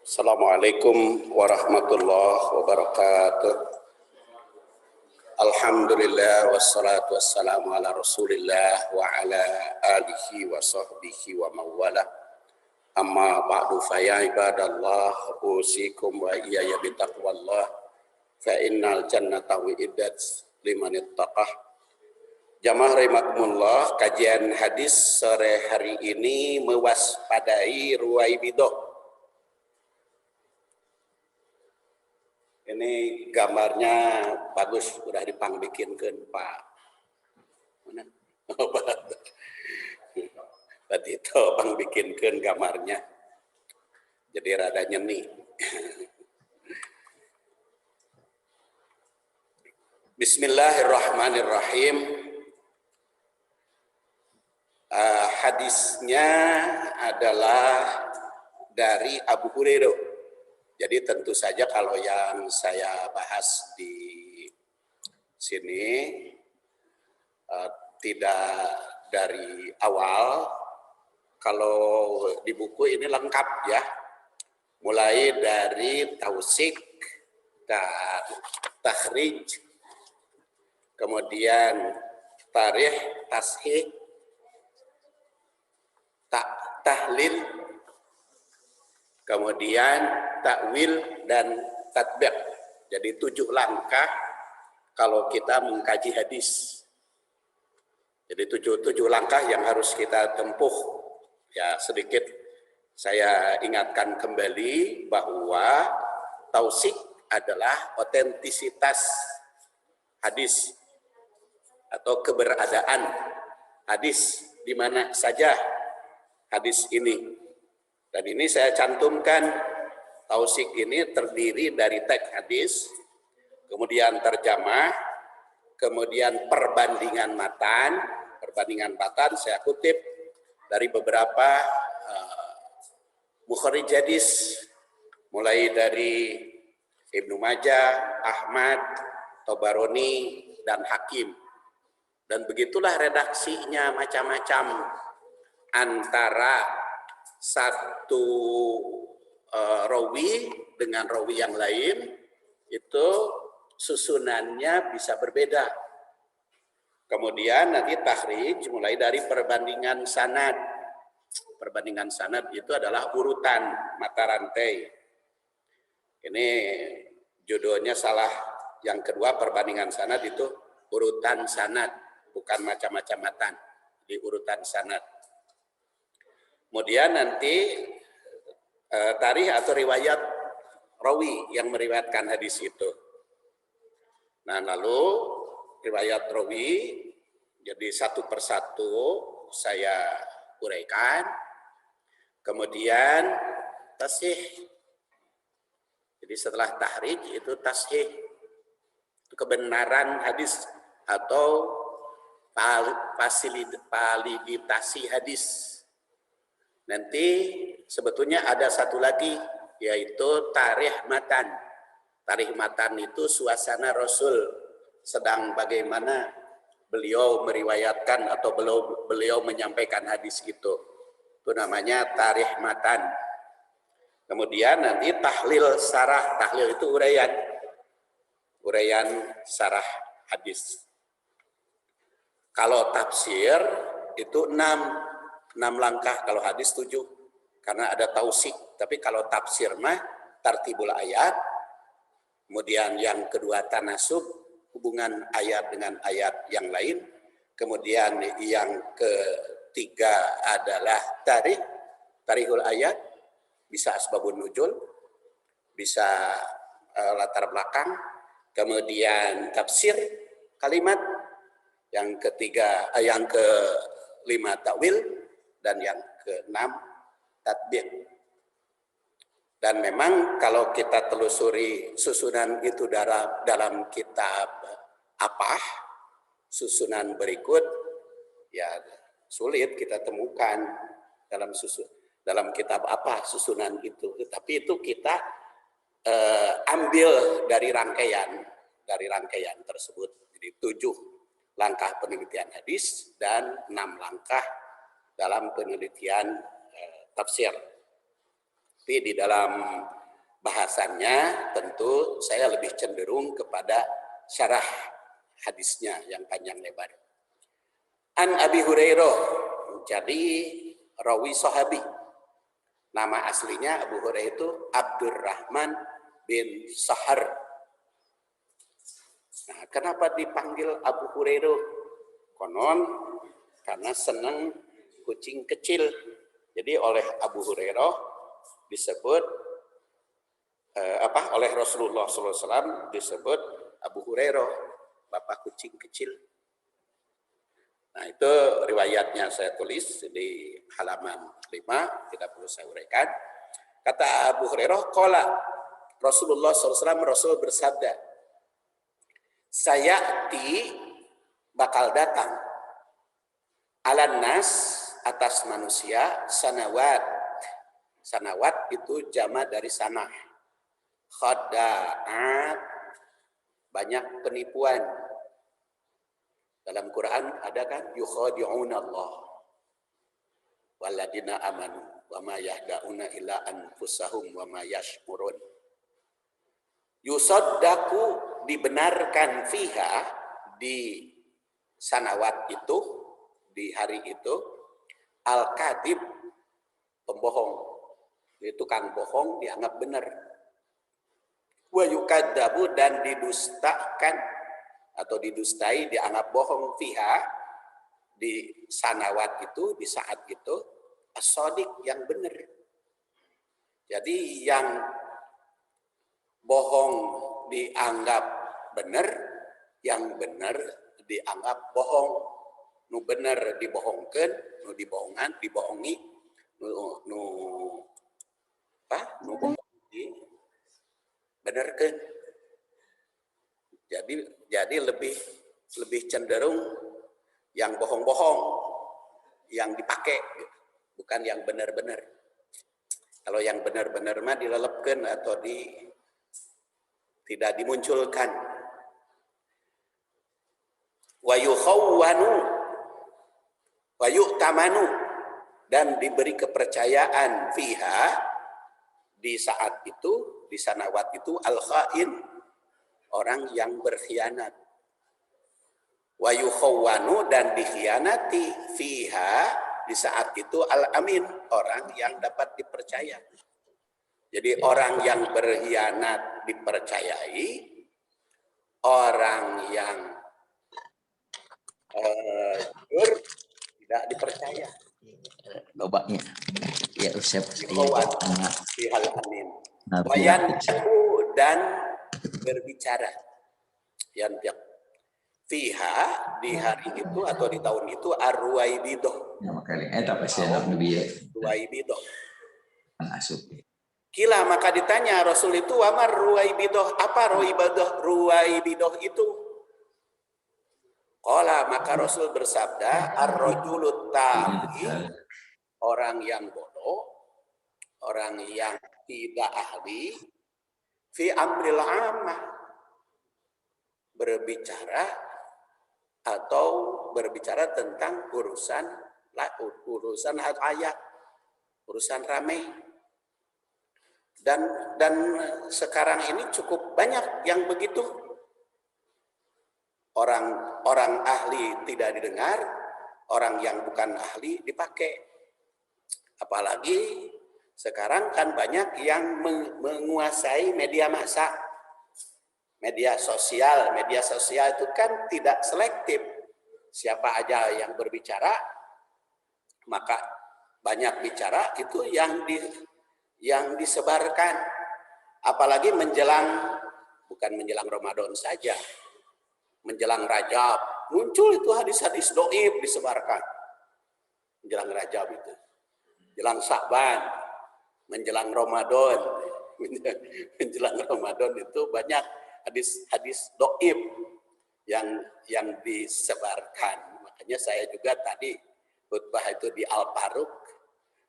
Assalamualaikum warahmatullahi wabarakatuh. Alhamdulillah wassalatu wassalamu ala Rasulillah wa ala alihi wa sahbihi wa mawala. Amma ba'du fa ya ibadallah usikum wa iyaya bitaqwallah fa innal jannata wi'iddat liman ittaqah. Jamaah rahimakumullah, kajian hadis sore hari ini mewaspadai ruwaibidah. Ini gambarnya bagus, udah dipangbikinkan Pak. Mana? Berarti itu pangbikinkan gambarnya. Jadi rada nyeni. Bismillahirrahmanirrahim. Hadisnya adalah dari Abu Hurairah. Jadi tentu saja kalau yang saya bahas di sini tidak dari awal. Kalau di buku ini lengkap ya. Mulai dari tausik dan takhrij, kemudian tarikh, tashih, tahlil, kemudian takwil dan tatbiq. Jadi 7 langkah kalau kita mengkaji hadis. Jadi 7 langkah yang harus kita tempuh. Ya, sedikit saya ingatkan kembali bahwa tausik adalah otentisitas hadis atau keberadaan hadis di mana saja hadis ini. Dan ini saya cantumkan, tausik ini terdiri dari teks hadis, kemudian terjemah, kemudian perbandingan matan. Perbandingan matan saya kutip dari beberapa mukharrij hadis, mulai dari Ibnu Majah, Ahmad, Tabarani, dan Hakim. Dan begitulah redaksinya macam-macam, antara satu rawi dengan rawi yang lain itu susunannya bisa berbeda. Kemudian nanti takhrij mulai dari perbandingan sanad. Perbandingan sanad itu adalah urutan mata rantai. Ini judulnya salah. Yang kedua, perbandingan sanad itu urutan sanad, bukan macam-macam matan, di urutan sanad. Kemudian nanti tarikh atau riwayat rawi yang meriwayatkan hadis itu. Nah, lalu riwayat rawi jadi satu persatu saya uraikan. Kemudian tashih. Jadi setelah tahrij itu tashih. Itu kebenaran hadis atau validitasi hadis. Nanti sebetulnya ada satu lagi, yaitu tarikh matan. Tarikh matan itu suasana Rasul, sedang bagaimana beliau meriwayatkan atau beliau menyampaikan hadis itu. Itu namanya tarikh matan. Kemudian nanti tahlil sarah. Tahlil itu uraian sarah hadis. Kalau tafsir itu 6 langkah, kalau hadis 7 karena ada tausik. Tapi kalau tafsir mah tartibul ayat, kemudian yang kedua tanasub, hubungan ayat dengan ayat yang lain, kemudian yang ketiga adalah tarikhul ayat, bisa asbabun nuzul, bisa latar belakang, kemudian tafsir kalimat, yang ketiga yang kelima takwil, dan yang keenam tatbiq. Dan memang kalau kita telusuri susunan itu dalam kitab apa, susunan berikut ya sulit kita temukan dalam kitab apa susunan itu. Tapi itu kita ambil dari rangkaian tersebut. Jadi 7 langkah penelitian hadis dan 6 langkah dalam penelitian tafsir. Tapi di dalam bahasannya tentu saya lebih cenderung kepada syarah hadisnya yang panjang lebar. An Abi Hurairah, jadi rawi sahabi. Nama aslinya Abu Hurairah itu Abdurrahman bin Sahar. Nah, kenapa dipanggil Abu Hurairah? Konon karena senang kucing kecil. Jadi oleh Abu Hurairah disebut oleh Rasulullah SAW disebut Abu Hurairah, bapak kucing kecil. Nah, itu riwayatnya saya tulis di halaman 5, tidak perlu saya uraikan. Kata Abu Hurairah, qala Rasulullah SAW, Rasul bersabda, sayati bakal datang alan nas atas manusia sanawat. Sanawat itu jama dari sanah. Khada'at, banyak penipuan. Dalam Quran ada kan yukhadi'una Allah waladina amanu wa ma yahda'una illa anfusahum wa ma yashkurun. Yusaddaku, dibenarkan fiha, di sanawat itu, di hari itu, al-kadib, pembohong. Itu kan bohong dianggap benar. Wa yukaddabu, dan didustakan atau didustai, dianggap bohong fiha, di sanawat itu, di saat itu, as-shadiq, yang benar. Jadi yang bohong dianggap benar, yang benar dianggap bohong. Nu benar dibohongkan, nu dibohongan, dibohongi, nu benerkan. Jadi lebih cenderung yang bohong-bohong yang dipakai, bukan yang benar-benar. Kalau yang benar-benar mah dilelepkan atau tidak dimunculkan. Wa yukhawwanu wa yu'tamanu, dan diberi kepercayaan fiha, di saat itu, di sanawat itu, al-khain, orang yang berkhianat. Wa yukhawwanu, dan dikhianati fiha, di saat itu, al-amin, orang yang dapat dipercaya. Jadi orang yang berkhianat dipercayai, orang yang jujur tidak dipercaya. Lobaknya ya Ustaz, Di hal amin. Wayantiqu, dan berbicara. Yantiq fiha, di hari itu atau di tahun itu, ar-ruwaibidah. Nama kali tapi saya lebih ruwaibidah. Asup. Kila, maka ditanya Rasul itu, amar ruwaibidah, apa ruwaibidah itu? Qala, maka Rasul bersabda, ar-rajulut ta'i, orang yang bodoh, orang yang tidak ahli, fi amril ammah, berbicara tentang urusan hayat, urusan ramai. Dan sekarang ini cukup banyak yang begitu. Orang ahli tidak didengar, orang yang bukan ahli dipakai. Apalagi sekarang kan banyak yang menguasai media massa, media sosial. Media sosial itu kan tidak selektif. Siapa aja yang berbicara, maka banyak bicara itu yang disebarkan. Apalagi bukan menjelang Ramadan saja, menjelang Rajab, muncul itu hadis-hadis doib disebarkan. Menjelang Rajab itu, menjelang Sa'ban, menjelang Ramadan, menjelang Ramadan itu banyak hadis-hadis doib yang disebarkan. Makanya saya juga tadi khutbah itu di Al-Faruq,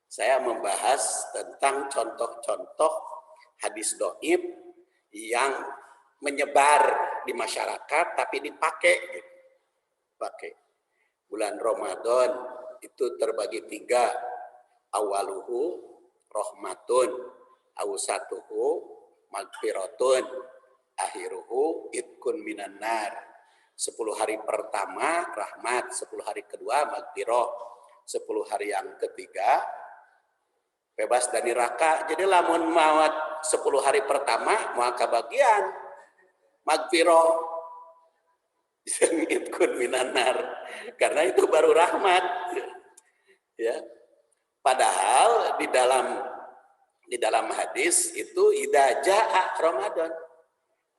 saya membahas tentang contoh-contoh hadis doib yang menyebar di masyarakat tapi dipakai. Bulan Ramadan itu terbagi 3. Awaluhu rahmatun, awsatuhu magfiratun akhiruhu itkun minan nar. 10 hari pertama rahmat, 10 hari kedua magfirah, 10 hari yang ketiga bebas dari neraka. Jadi lamun mawat 10 hari pertama mau kebagian magfirah itkun minan nar. Karena itu baru rahmat. Ya. Padahal di dalam hadis itu idza jaa Ramadan.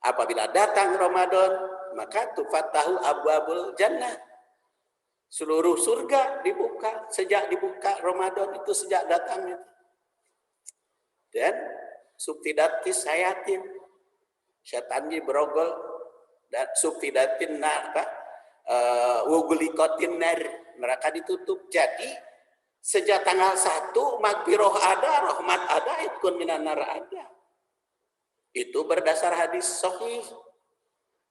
Apabila datang Ramadan, maka tufattahu abwabul jannah. Seluruh surga dibuka sejak dibuka Ramadan itu, sejak datang itu. Dan subtidatis sayatin, setannya berogol, dan subtidatin nar, wugulikotin nar, neraka ditutup. Jadi sejak tanggal 1 magfirah ada, rahmat ada, itkun minan nar ada. Itu berdasar hadis sahih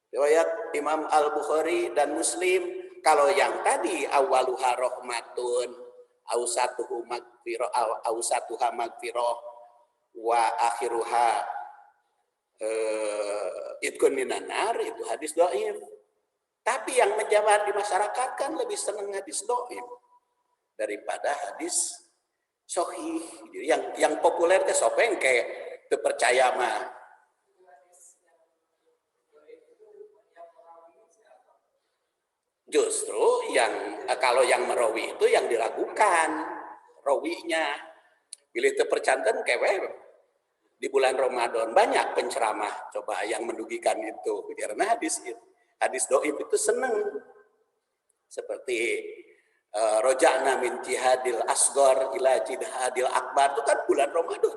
riwayat Imam Al-Bukhari dan Muslim. Kalau yang tadi awaluha rahmatun, ausatuhu magfirah, ausatuha magfirah, wa akhiruha itkun minan nar, itu hadis dhaif. Tapi yang menjawab di masyarakat kan lebih senang hadis dhaif daripada hadis sahih. Yang populer teh sopeng kayak teu percaya mah. Justru kalau yang merawi itu yang diragukan rawinya. Bila terpercanten kewe di bulan Ramadan banyak penceramah coba yang mendugikan itu, karena hadis dhaif itu seneng. Seperti roja'na min jihadil asghar ila jihadil akbar, itu kan bulan Ramadan.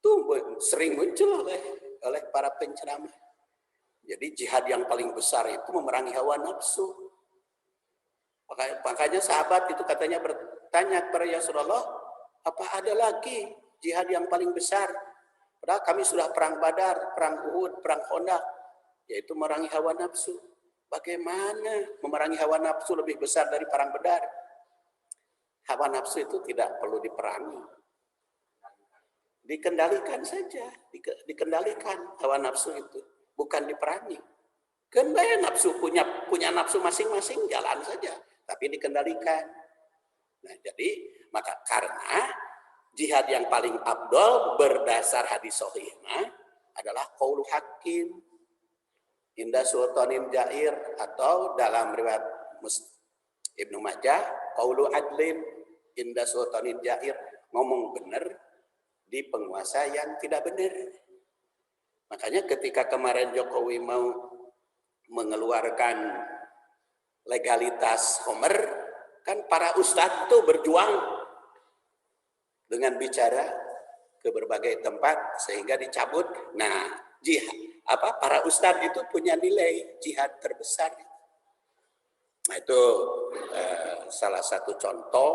Tuh sering muncul oleh para penceramah. Jadi jihad yang paling besar itu memerangi hawa nafsu. Makanya sahabat itu katanya bertanya kepada Rasulullah, apa ada lagi jihad yang paling besar? Padahal kami sudah perang Badar, perang Uhud, perang Khandaq, yaitu memerangi hawa nafsu. Bagaimana memerangi hawa nafsu lebih besar dari perang Badar? Hawa nafsu itu tidak perlu diperangi. Dikendalikan saja, dikendalikan hawa nafsu itu. Bukan diperangi. Kan bayar nafsu punya nafsu masing-masing, jalan saja, tapi dikendalikan. Nah, jadi maka karena jihad yang paling afdol berdasar hadis sahih adalah qaulu hakim inda sultanin jair, atau dalam riwayat Ibnu Majah qaulu adlin inda sultanin jair, ngomong benar di penguasa yang tidak benar. Makanya ketika kemarin Jokowi mau mengeluarkan legalitas Homer, kan para ustadz itu berjuang dengan bicara ke berbagai tempat sehingga dicabut. Nah, para ustadz itu punya nilai jihad terbesar. Nah, itu salah satu contoh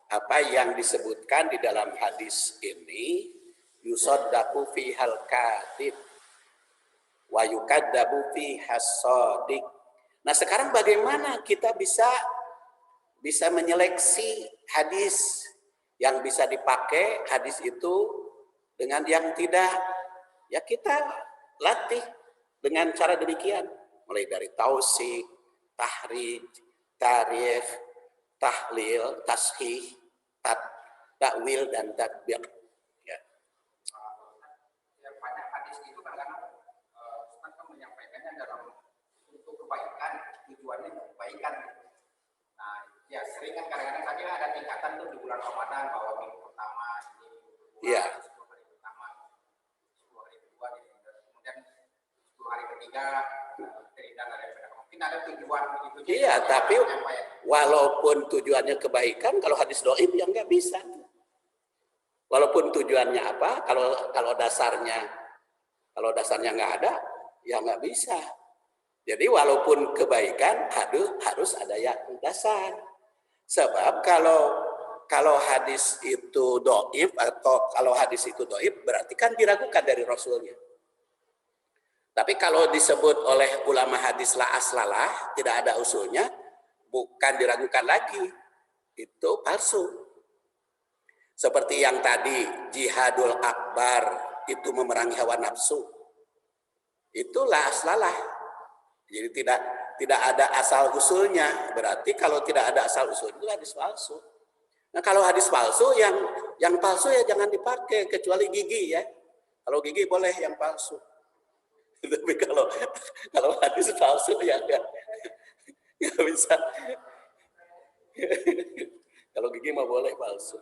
apa yang disebutkan di dalam hadis ini. Yusaddaqu fihal kadhib wa yukaddabu fihas shadiq. Nah, sekarang bagaimana kita bisa menyeleksi hadis yang bisa dipakai hadis itu dengan yang tidak? Ya kita latih dengan cara demikian, mulai dari tausik, tahrij, tarikh, tahlil, tashih, takwil dan tatbiq. Tujuannya kebaikan. Nah, ya sering kan kadang-kadang saja ada tingkatan tuh di bulan Ramadan bahwa minggu pertama ini, Iya. 10 hari pertama, 10 hari kedua, kemudian 10 hari ketiga cerita daripada mungkin ada tujuan begitu. Iya, tapi walaupun tujuannya kebaikan, kalau hadis dhaif ya nggak bisa. Walaupun tujuannya apa, kalau dasarnya nggak ada, ya nggak bisa. Jadi walaupun kebaikan harus ada yang dasar. Sebab kalau hadis itu dhaif, atau kalau hadis itu dhaif berarti kan diragukan dari Rasulnya. Tapi kalau disebut oleh ulama hadis la aslalah, tidak ada usulnya, bukan diragukan lagi, itu palsu. Seperti yang tadi jihadul akbar itu memerangi hawa nafsu. Itulah aslalah. Jadi tidak ada asal usulnya. Berarti kalau tidak ada asal usul itu hadis palsu. Nah kalau hadis palsu yang palsu ya jangan dipakai kecuali gigi ya. Kalau gigi boleh yang palsu. Tapi kalau hadis palsu ya nggak bisa. Kalau gigi mah boleh palsu.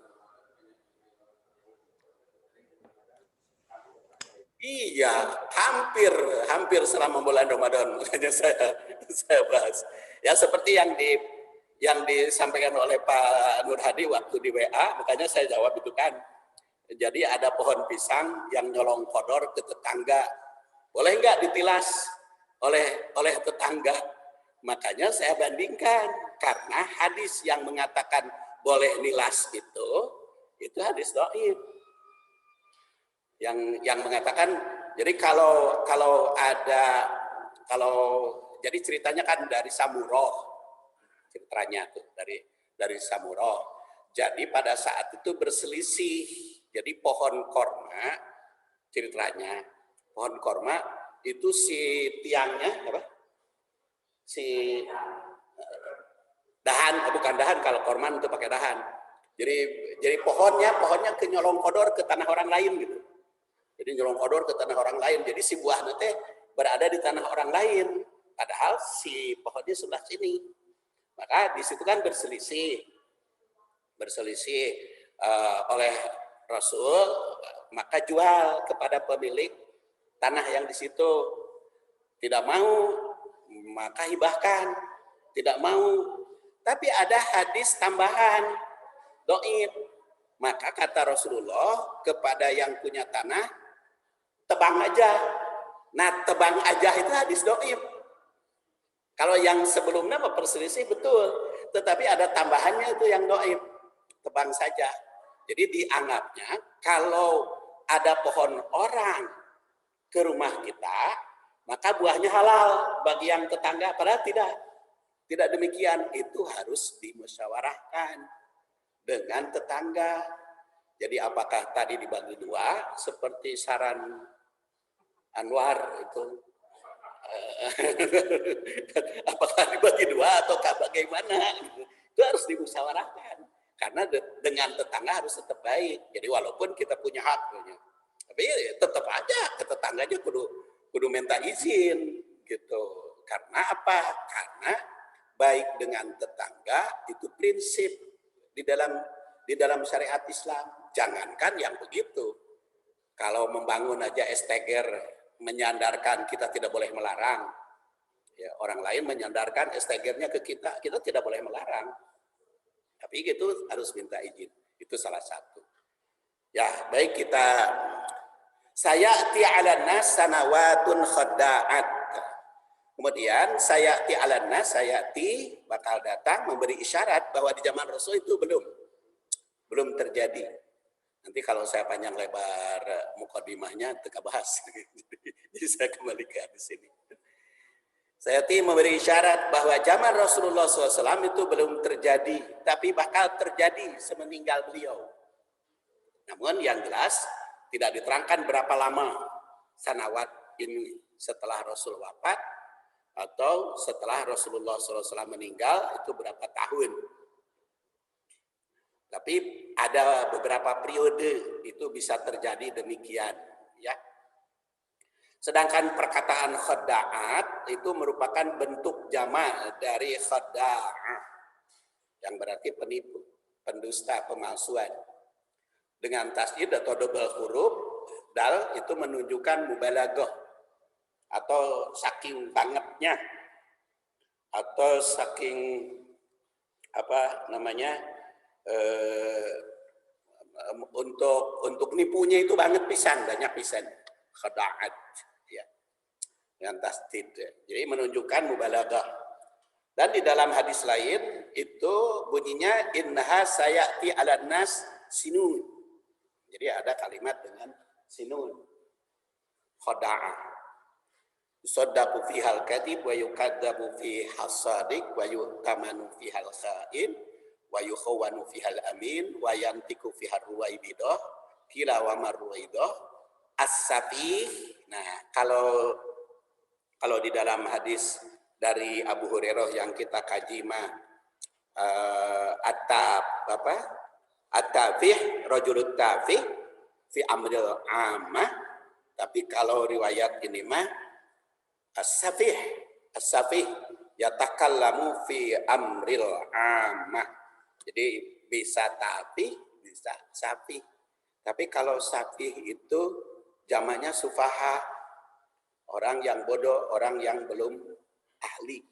Iya, hampir selama bulan Ramadan makanya saya bahas. Ya seperti yang disampaikan oleh Pak Nur Hadi waktu di WA, makanya saya jawab itu kan. Jadi ada pohon pisang yang nyolong kodor ke tetangga. Boleh nggak ditilas oleh tetangga? Makanya saya bandingkan karena hadis yang mengatakan boleh nilas itu hadis dhaif. Yang mengatakan jadi kalau jadi ceritanya kan dari Samuro ceritanya tuh dari Samuro. Jadi pada saat itu berselisih. Jadi pohon korma ceritanya pohon korma itu si tiangnya apa? Si dahan bukan dahan kalau korma itu pakai dahan. Jadi pohonnya kenyolong kodor ke tanah orang lain gitu. Jadi nyolong kodor ke tanah orang lain. Jadi si buahnya teh berada di tanah orang lain. Padahal si pohonnya sebelah sini. Maka di situ kan berselisih oleh Rasul. Maka jual kepada pemilik tanah yang di situ. Tidak mau, maka hibahkan. Tidak mau. Tapi ada hadis tambahan. Dhaif. Maka kata Rasulullah kepada yang punya tanah, tebang aja. Nah, tebang aja itu hadis dhaif. Kalau yang sebelumnya berselisih betul, tetapi ada tambahannya itu yang dhaif. Tebang saja. Jadi dianggapnya kalau ada pohon orang ke rumah kita, maka buahnya halal bagi yang tetangga. Padahal tidak demikian. Itu harus dimusyawarahkan dengan tetangga. Jadi apakah tadi dibagi dua seperti saran Anwar itu apakah dibagi dua ataukah bagaimana? Itu harus dimusyawarahkan karena dengan tetangga harus tetap baik. Jadi walaupun kita punya hak, tapi tetap aja ke tetangganya kudu minta izin gitu. Karena apa? Karena baik dengan tetangga itu prinsip di dalam syariat Islam. Jangankan yang begitu. Kalau membangun aja STGR menyandarkan kita tidak boleh melarang. Ya, orang lain menyandarkan STGR-nya ke kita tidak boleh melarang. Tapi gitu harus minta izin. Itu salah satu. Ya, baik kita sayati 'alan nas sanawatun khadda'at. Kemudian sayati 'alan nas sayati bakal datang memberi isyarat bahwa di zaman Rasul itu belum terjadi. Nanti kalau saya panjang lebar mukadimahnya teka bahas. Jadi saya kembali ke hadis ini. Sayati memberi isyarat bahwa zaman Rasulullah SAW itu belum terjadi, tapi bakal terjadi semeninggal beliau. Namun yang jelas tidak diterangkan berapa lama sanawat ini setelah Rasul wafat atau setelah Rasulullah SAW meninggal itu berapa tahun. Tapi ada beberapa periode itu bisa terjadi demikian, ya. Sedangkan perkataan khadda'at itu merupakan bentuk jamak dari khada'ah, yang berarti penipu, pendusta, pemalsuan. Dengan tasydid atau double huruf, dal itu menunjukkan mubalaghah atau saking bangetnya atau saking untuk nipunya itu banget pisan, banyak pisan. Khada'at ya. Dengan tasdid. Jadi menunjukkan mubalaghah. Dan di dalam hadis lain itu bunyinya innaha sayati 'alan nas sinun. Jadi ada kalimat dengan sinun. Khada'ah. Yusaddaqu fihal kadhib wa yukadzabu fihal shadiq wa yu'tamanu fihal kha'in wa yukhawanu fihal amin wa yantiku fihar ruwaibidah kila wa marruidah as-safih. Nah, kalau di dalam hadis dari Abu Hurairah yang kita kaji mah at-tafih rajulut tafih fi amril ammah. Tapi kalau riwayat ini mah as-safih yatakallamu fi amril ammah. Jadi bisa tafih, bisa safih. Tapi kalau safih itu jamaknya sufaha, orang yang bodoh, orang yang belum ahli.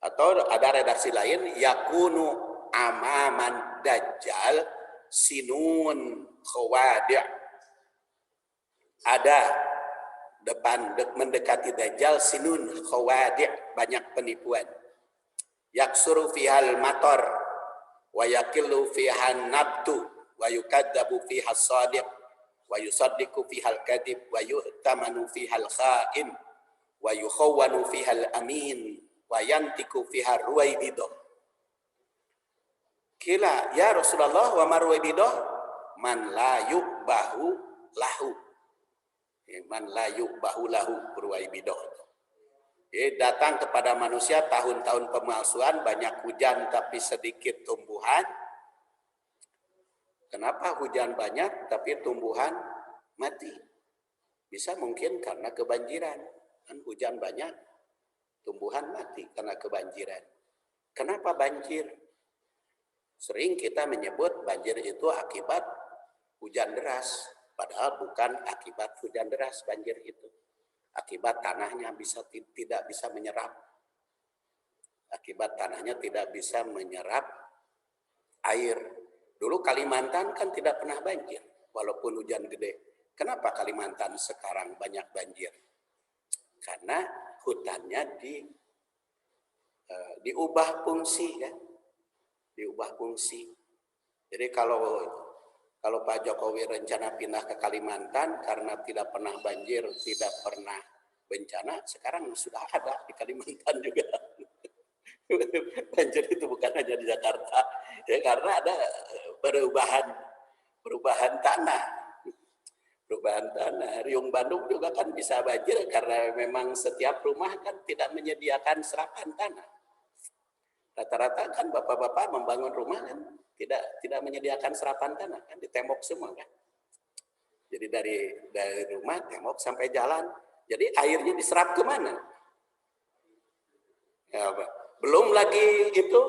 Atau ada redaksi lain, yakunu amaman dajjal sinun khawadi'. Ada mendekati dajjal sinun khawadi', banyak penipuan. Yaksuru fihal matar wa yakillu fihan nabtu wa yukadzabu fiha shadiq wa yusaddiqu fihal kadhib wa yu'tamanu fihal kha'in wa yukhawwanu fihal amin wa yantiku fiha ruwaibidah. Kila ya Rasulullah wa marwaibidah man la yubahu lahu. Man la yubahu lahu ruwaibidah. Datang kepada manusia tahun-tahun pemalsuan, banyak hujan tapi sedikit tumbuhan. Kenapa hujan banyak tapi tumbuhan mati? Bisa mungkin karena kebanjiran. Kan hujan banyak, tumbuhan mati karena kebanjiran. Kenapa banjir? Sering kita menyebut banjir itu akibat hujan deras, padahal bukan akibat hujan deras banjir itu. Akibat tanahnya tidak bisa menyerap. Akibat tanahnya tidak bisa menyerap air. Dulu Kalimantan kan tidak pernah banjir, walaupun hujan gede. Kenapa Kalimantan sekarang banyak banjir? Karena hutannya diubah fungsi, kan? Diubah fungsi. Jadi kalau Pak Jokowi rencana pindah ke Kalimantan karena tidak pernah banjir, tidak pernah bencana, sekarang sudah ada di Kalimantan juga. Banjir itu bukan hanya di Jakarta, ya, karena ada perubahan tanah. Perubahan tanah. Riung Bandung juga kan bisa banjir karena memang setiap rumah kan tidak menyediakan serapan tanah. Rata-rata kan bapak-bapak membangun rumah kan tidak menyediakan serapan tanah, kan ditembok semua kan. Jadi dari rumah tembok sampai jalan. Jadi airnya diserap ke mana? Ya, belum lagi itu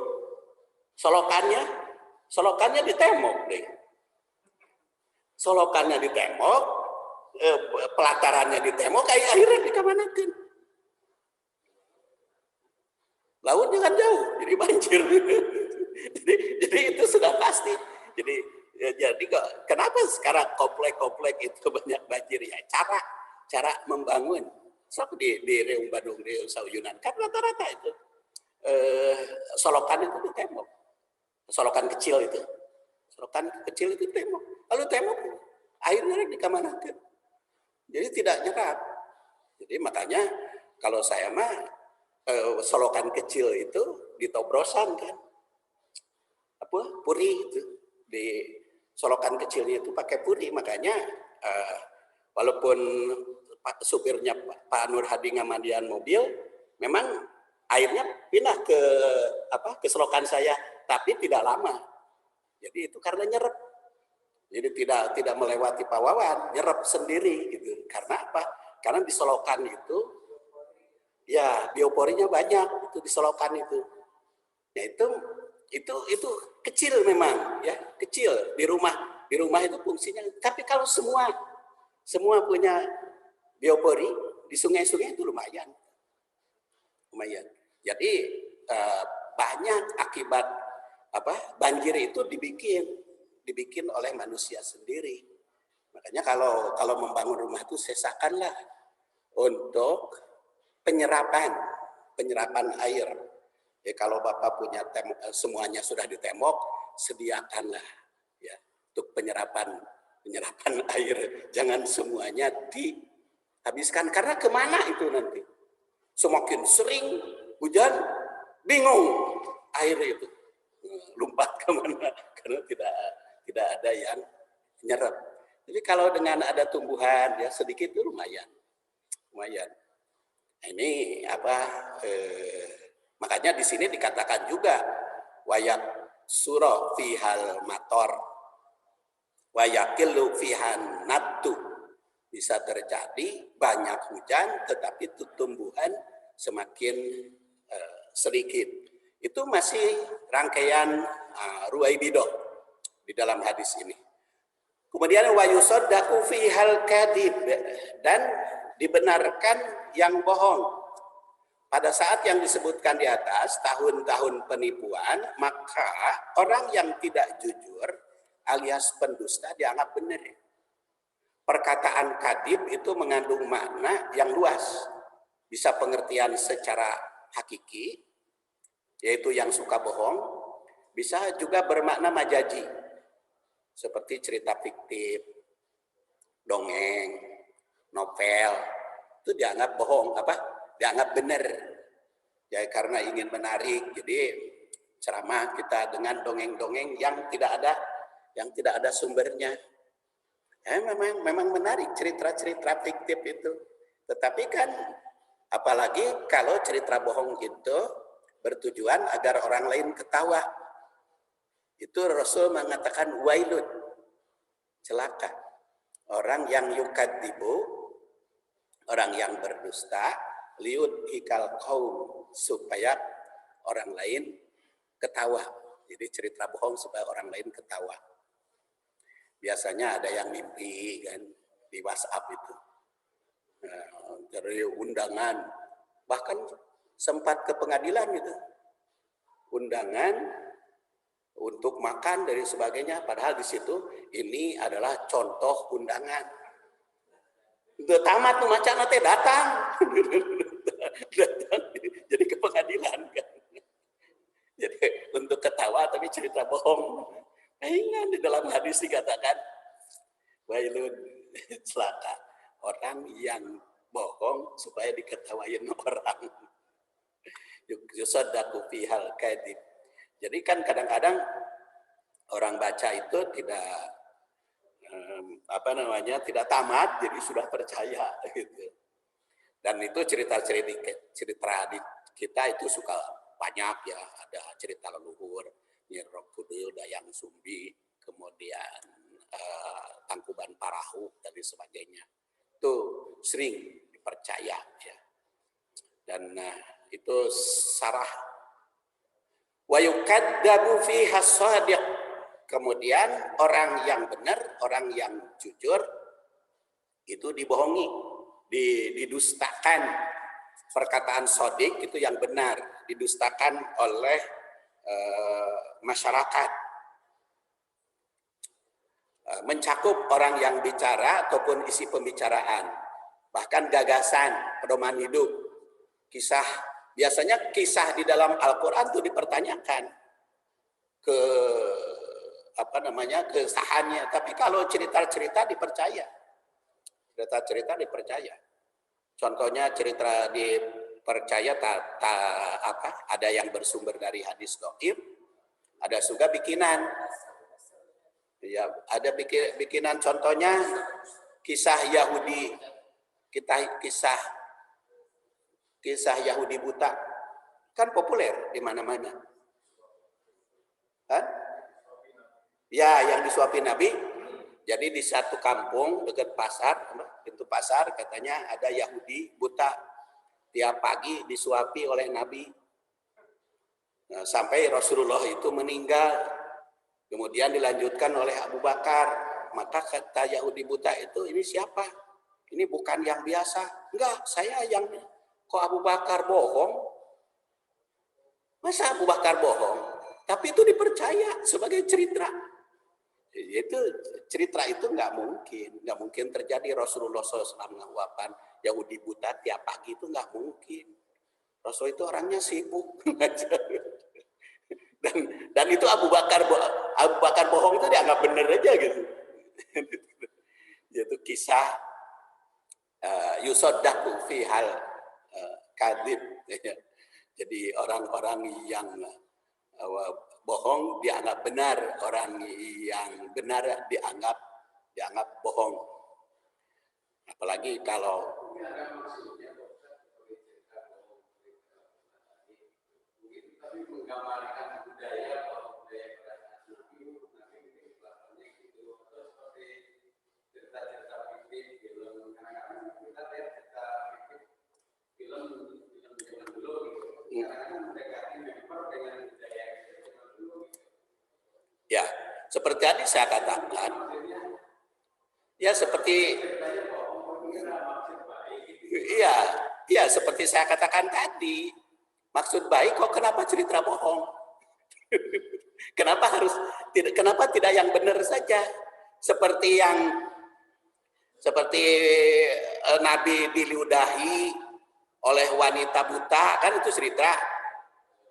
solokannya ditembok deh. Solokannya ditembok, pelatarannya ditembok, airnya dikemanakan? Lautnya kan jauh, jadi banjir. Jadi itu sudah pasti. Jadi kenapa sekarang komplek-komplek itu banyak banjir ya? Cara membangun. So di Riung Bandung, di Sauyunan kan rata-rata itu solokan itu ditembok. Solokan kecil itu ditembok. Lalu tembok airnya dikemanakan? Jadi tidak nyerap. Jadi makanya kalau saya mah solokan kecil itu ditobrosan kan. Puri itu di solokan kecilnya itu pakai puri, makanya walaupun supirnya Pak Nur Hadi ngamandian mobil, memang airnya pindah ke selokan saya, tapi tidak lama. Jadi itu karena nyerap. Jadi tidak melewati Pak Wawan, nyerap sendiri gitu. Karena apa? Karena di selokan itu ya bioporinya banyak itu di selokan itu. Ya itu kecil memang ya, kecil di rumah itu fungsinya. Tapi kalau semua punya biopori di sungai-sungai itu lumayan. Jadi banyak akibat banjir itu dibikin oleh manusia sendiri. Makanya kalau membangun rumah itu sesakanlah untuk penyerapan air. Ya, kalau Bapak punya semuanya sudah ditembok, sediakanlah ya untuk penyerapan air. Jangan semuanya dihabiskan, karena kemana itu nanti? Semakin sering hujan, bingung air itu lompat kemana, karena tidak ada yang nyerap. Tapi kalau dengan ada tumbuhan ya sedikit itu lumayan. Lumayan. Nah, ini apa makanya di sini dikatakan juga wayak surah fihal mator wayakillu fihan natu, bisa terjadi banyak hujan tetapi tumbuhan semakin sedikit. Itu masih rangkaian ruwaibidah di dalam hadis ini. Kemudian wa yusaddaqu fihal kadhib, dan dibenarkan yang bohong. Pada saat yang disebutkan di atas, tahun-tahun penipuan, maka orang yang tidak jujur alias pendusta dianggap benar. Perkataan kadhib itu mengandung makna yang luas. Bisa pengertian secara hakiki, yaitu yang suka bohong, bisa juga bermakna majazi, seperti cerita fiktif, dongeng, novel, itu dianggap bohong, dianggap benar. Ya karena ingin menarik, jadi ceramah kita dengan dongeng-dongeng yang tidak ada sumbernya. Memang menarik cerita-cerita fiktif itu. Tetapi kan apalagi kalau cerita bohong itu bertujuan agar orang lain ketawa. Itu Rasul mengatakan wailun, celaka. Orang yang yukadzibu, orang yang berdusta, liud hikal kaum, supaya orang lain ketawa. Jadi cerita bohong supaya orang lain ketawa. Biasanya ada yang mimpi kan di WhatsApp itu. Dari undangan, bahkan sempat ke pengadilan itu. Undangan untuk makan dari sebagainya, padahal di situ ini adalah contoh undangan. Udah tamat tuh macam nanti datang. Jadi ke pengadilan kan. Jadi untuk ketawa tapi cerita bohong. Ingat di dalam hadis dikatakan wailun, celaka orang yang bohong supaya diketawain orang. Yusaddaqu fihal kadhib. Jadi kan kadang-kadang orang baca itu tidak tidak tamat, jadi sudah percaya gitu. Dan itu cerita di kita itu suka banyak ya, ada cerita leluhur, Nyi Kudul, Dayang Sumbi, kemudian Tangkuban Parahu dan sebagainya. Itu sering dipercaya ya. Dan itu sarah wa yukaddabu fiha shadiq. Kemudian orang yang benar, orang yang jujur itu dibohongi, didustakan. Perkataan shadiq itu yang benar, didustakan oleh masyarakat. Mencakup orang yang bicara ataupun isi pembicaraan, bahkan gagasan, pedoman hidup, kisah. Biasanya kisah di dalam Al-Quran itu dipertanyakan kesahannya, tapi kalau cerita-cerita dipercaya. Cerita-cerita dipercaya. Contohnya cerita dipercaya ada yang bersumber dari hadis dhaif, ada juga bikinan. Ya, ada bikinan, contohnya kisah Yahudi, kisah Yahudi buta, kan populer di mana-mana. Kan? Ya, yang disuapin Nabi. Jadi di satu kampung dekat pasar, pintu pasar, katanya ada Yahudi buta. Tiap pagi disuapi oleh Nabi. Nah, sampai Rasulullah itu meninggal. Kemudian dilanjutkan oleh Abu Bakar. Maka kata Yahudi buta itu, ini siapa? Ini bukan yang biasa. Enggak, saya yang... Kok Abu Bakar bohong? Masa Abu Bakar bohong? Tapi itu dipercaya sebagai cerita. Itu cerita itu nggak mungkin terjadi. Rasulullah SAW mengatakan Yahudi buta tiap pagi, itu nggak mungkin. Rasul itu orangnya sibuk. dan itu Abu Bakar bohong itu dianggap benar aja gitu. Itu kisah yusaddaqu fihal kadhib. Jadi orang-orang yang bohong dianggap benar, orang yang benar dianggap bohong. Apalagi kalau ya, seperti tadi saya katakan, ya seperti iya seperti saya katakan tadi, maksud baik kok kenapa cerita bohong? Kenapa tidak yang benar saja? Seperti Nabi diludahi oleh wanita buta, kan itu cerita.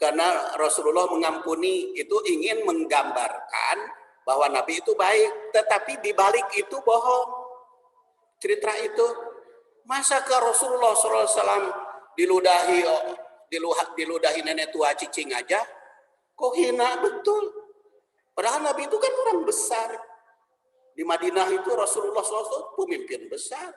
Karena Rasulullah mengampuni, itu ingin menggambarkan bahwa Nabi itu baik, tetapi dibalik itu bohong. Cerita itu, masa ke Rasulullah SAW diludahi nenek tua cicing aja, kok hina betul. Padahal Nabi itu kan orang besar. Di Madinah itu Rasulullah SAW pemimpin besar,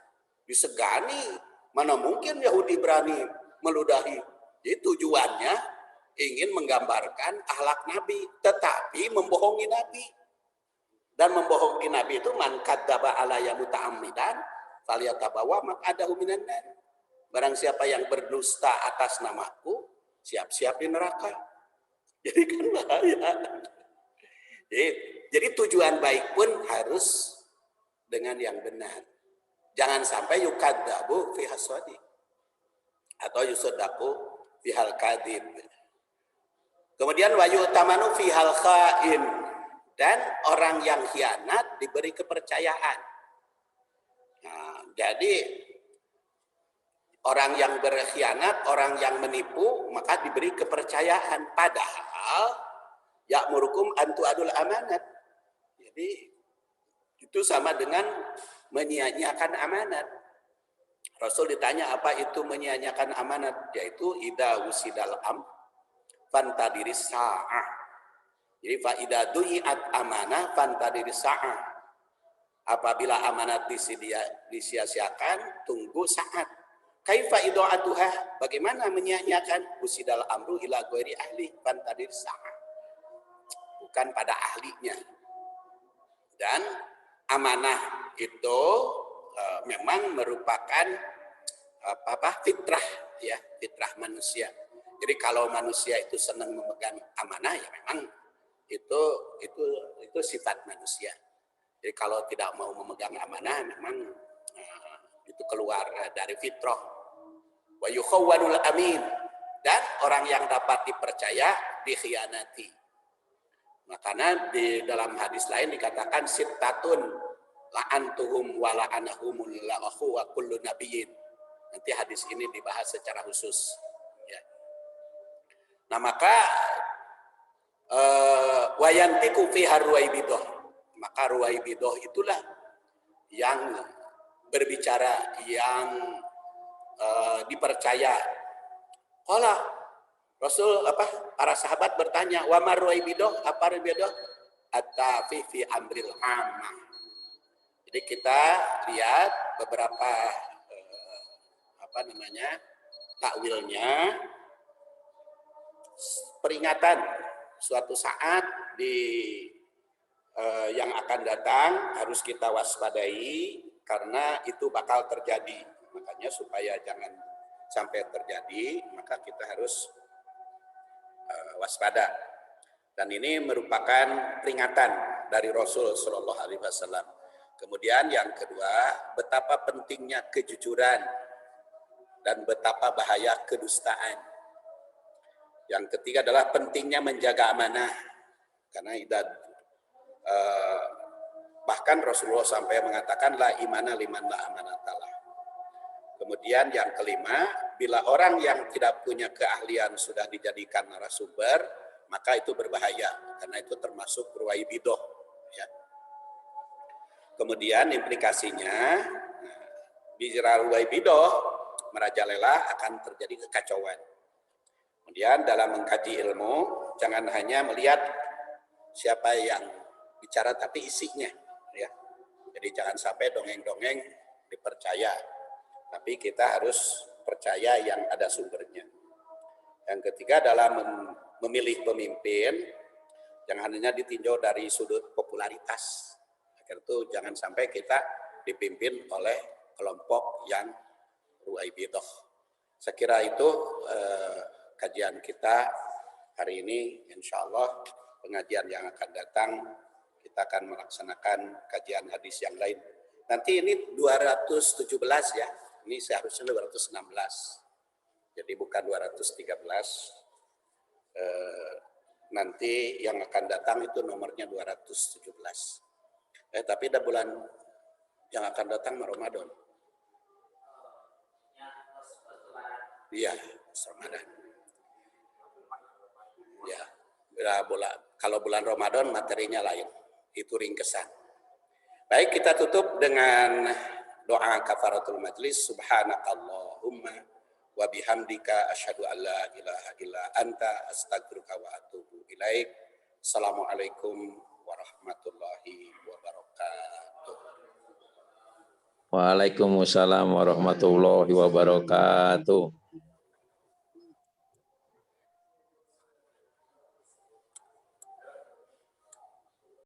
disegani. Mana mungkin Yahudi berani meludahi. Jadi tujuannya ingin menggambarkan akhlak Nabi, tetapi membohongi Nabi. Dan membohongi Nabi itu man kadzdzaba alayya muta'ammidan falyatabawa maq'adahu minan nar. Barang siapa yang berdusta atas namaku, siap-siap di neraka. Jadi kan bahaya. Jadi tujuan baik pun harus dengan yang benar. Jangan sampai yukadzabu fi hasadi atau yusaddaku fi hal kadzib. Kemudian wa yu'tamanu fi hal khain, dan orang yang khianat diberi kepercayaan. Nah, jadi orang yang berkhianat, orang yang menipu, maka diberi kepercayaan. Padahal ya'murukum an tu'adul amanat. Jadi itu sama dengan menyia-nyiakan amanat. Rasul ditanya apa itu menyia-nyiakan amanat, yaitu idza wusidal fantadiris sa'ah. Jadi fa idza du'iat amanah fantadiris sa'ah. Apabila amanat disia-siakan, tunggu saat. Kaifa idza'atuha? Bagaimana menyia-nyiakan? Wusidal amru ila ghairi ahli fantadiris sa'ah. Bukan pada ahlinya. Dan amanah itu memang merupakan fitrah, ya, fitrah manusia. Jadi kalau manusia itu senang memegang amanah, ya memang itu sifat manusia. Jadi kalau tidak mau memegang amanah, memang itu keluar dari fitrah. Wa yukhawwanul amin, dan orang yang dapat dipercaya dikhianati. Makanya di dalam hadis lain dikatakan sittatun la'antuhum wa la'anahumul la'akhu wa kullu nabiyyin. Nanti hadis ini dibahas secara khusus. Ya. Nah maka wayantiku fiha ruwaibidah. Maka ruwaibidah itulah yang berbicara, yang dipercaya. Qala Rasul para sahabat bertanya, wa marruaibidah, apa ruwaibidah? At-tafi fi amril ammah. Jadi kita lihat beberapa takwilnya. Peringatan suatu saat yang akan datang harus kita waspadai karena itu bakal terjadi. Makanya supaya jangan sampai terjadi, maka kita harus waspada. Dan ini merupakan peringatan dari Rasul Shallallahu Alaihi Wasallam. Kemudian yang kedua, betapa pentingnya kejujuran dan betapa bahaya kedustaan. Yang ketiga adalah pentingnya menjaga amanah, karena bahkan Rasulullah sampai mengatakan la imana liman la amanatalah. Kemudian yang kelima, bila orang yang tidak punya keahlian sudah dijadikan narasumber, maka itu berbahaya, karena itu termasuk ruwaibidah. Ya. Kemudian implikasinya, bicara ruwaibidah, merajalela akan terjadi kekacauan. Kemudian dalam mengkaji ilmu, jangan hanya melihat siapa yang bicara, tapi isinya. Ya. Jadi jangan sampai dongeng-dongeng dipercaya. Tapi kita harus percaya yang ada sumbernya. Yang ketiga adalah memilih pemimpin yang hanya ditinjau dari sudut popularitas. Agar itu jangan sampai kita dipimpin oleh kelompok yang ruwaibidah. Saya kira itu kajian kita hari ini. Insya Allah pengajian yang akan datang kita akan melaksanakan kajian hadis yang lain. Nanti ini 217 ya. Ini seharusnya 216. Jadi bukan 213. Nanti yang akan datang itu nomornya 217. Tapi ada bulan yang akan datang Ramadan. Iya, Ramadan. Ya, kalau bulan Ramadan materinya lain. Itu ringkesan. Baik, kita tutup dengan doa kafaratul majlis. Subhanakallahumma wa bihamdika asyhadu an la ilaha illa anta astaghfiruka wa atubu ilaik. Assalamualaikum warahmatullahi wabarakatuh. Waalaikumsalam warahmatullahi wabarakatuh.